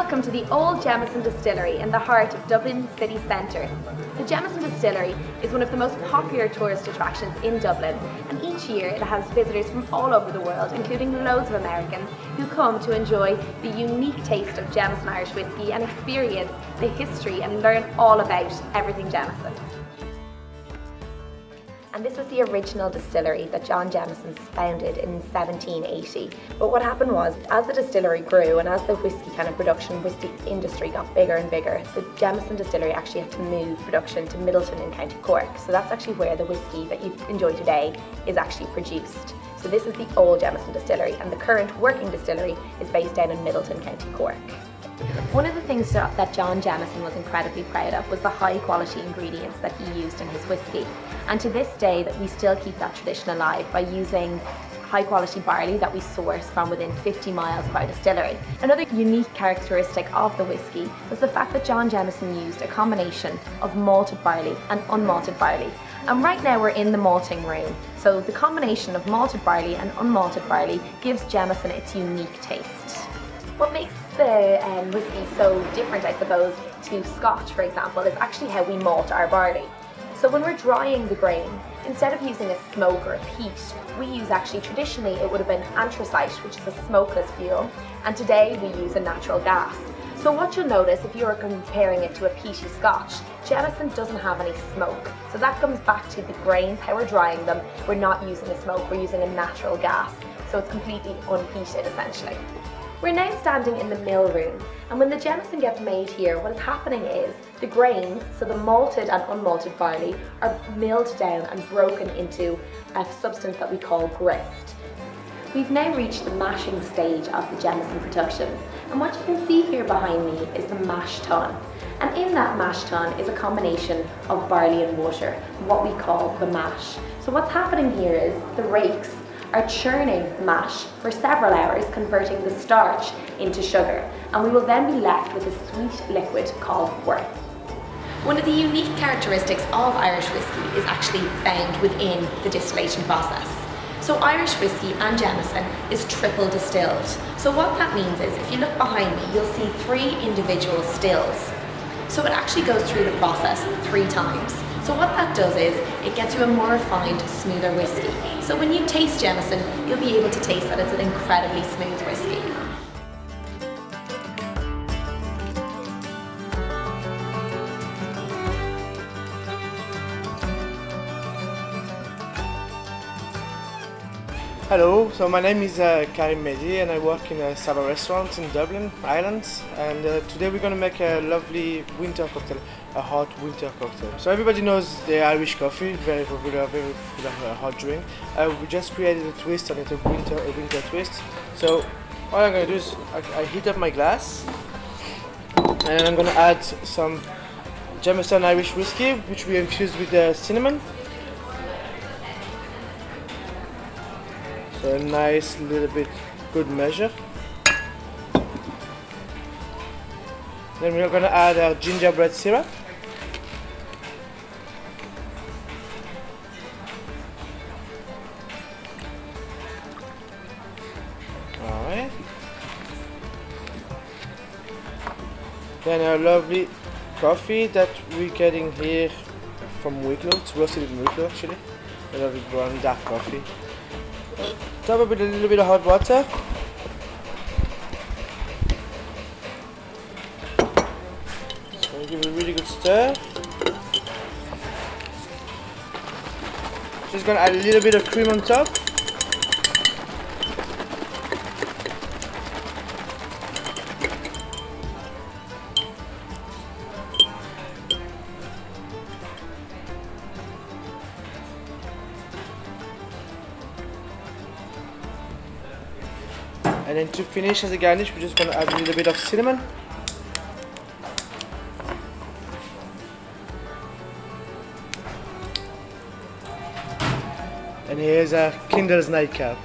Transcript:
Welcome to the old Jameson Distillery in the heart of Dublin City Centre. The Jameson Distillery is one of the most popular tourist attractions in Dublin, and each year it has visitors from all over the world, including loads of Americans, who come to enjoy the unique taste of Jameson Irish whiskey and experience the history and learn all about everything Jameson. And this was the original distillery that John Jameson founded in 1780. But what happened was, as the distillery grew and as the whiskey whiskey industry got bigger and bigger, the Jameson Distillery actually had to move production to Middleton in County Cork. So that's actually where the whiskey that you enjoy today is actually produced. So this is the old Jameson Distillery, and the current working distillery is based down in Middleton, County Cork. One of the things that John Jameson was incredibly proud of was the high quality ingredients that he used in his whiskey. And to this day that we still keep that tradition alive by using high quality barley that we source from within 50 miles of our distillery. Another unique characteristic of the whiskey was the fact that John Jameson used a combination of malted barley and unmalted barley. And right now we're in the malting room. So the combination of malted barley and unmalted barley gives Jameson its unique taste. What makes the whiskey so different, I suppose, to Scotch, for example, is actually how we malt our barley. So when we're drying the grain, instead of using a smoke or a peat, we use traditionally it would have been anthracite, which is a smokeless fuel, and today we use a natural gas. So what you'll notice if you're comparing it to a peaty Scotch, Jameson doesn't have any smoke. So that comes back to the grains, how we're drying them. We're not using a smoke, we're using a natural gas. So it's completely unpeated essentially. We're now standing in the mill room, and when the Jameson gets made here, what is happening is the grains, so the malted and unmalted barley, are milled down and broken into a substance that we call grist. We've now reached the mashing stage of the Jameson production, and what you can see here behind me is the mash tun. And in that mash tun is a combination of barley and water, what we call the mash. So what's happening here is the rakes are churning mash for several hours, converting the starch into sugar, and we will then be left with a sweet liquid called wort. One of the unique characteristics of Irish whiskey is actually found within the distillation process. So Irish whiskey and Jameson is triple distilled. So what that means is, if you look behind me, you'll see 3 individual stills. So it actually goes through the process 3 times. So what that does is, it gets you a more refined, smoother whiskey. So when you taste Jameson, you'll be able to taste that it's an incredibly smooth whiskey. Hello, so my name is Karim Mehdi and I work in a Saba restaurant in Dublin, Ireland, and today we're going to make a lovely winter cocktail, a hot winter cocktail. So everybody knows the Irish coffee, very popular hot drink. We just created a twist on it, a winter twist. So what I'm going to do is I heat up my glass and I'm going to add some Jameson Irish whiskey, which we infused with cinnamon. So a nice little bit good measure. Then we're going to add our gingerbread syrup. Alright. Then our lovely coffee that we're getting here from Wicklow. It's roasted in Wicklow actually. A lovely brown dark coffee. Top up with a little bit of hot water. So give it a really good stir. Just gonna add a little bit of cream on top. And then to finish as a garnish, we're just going to add a little bit of cinnamon. And here's our Kinder's nightcap.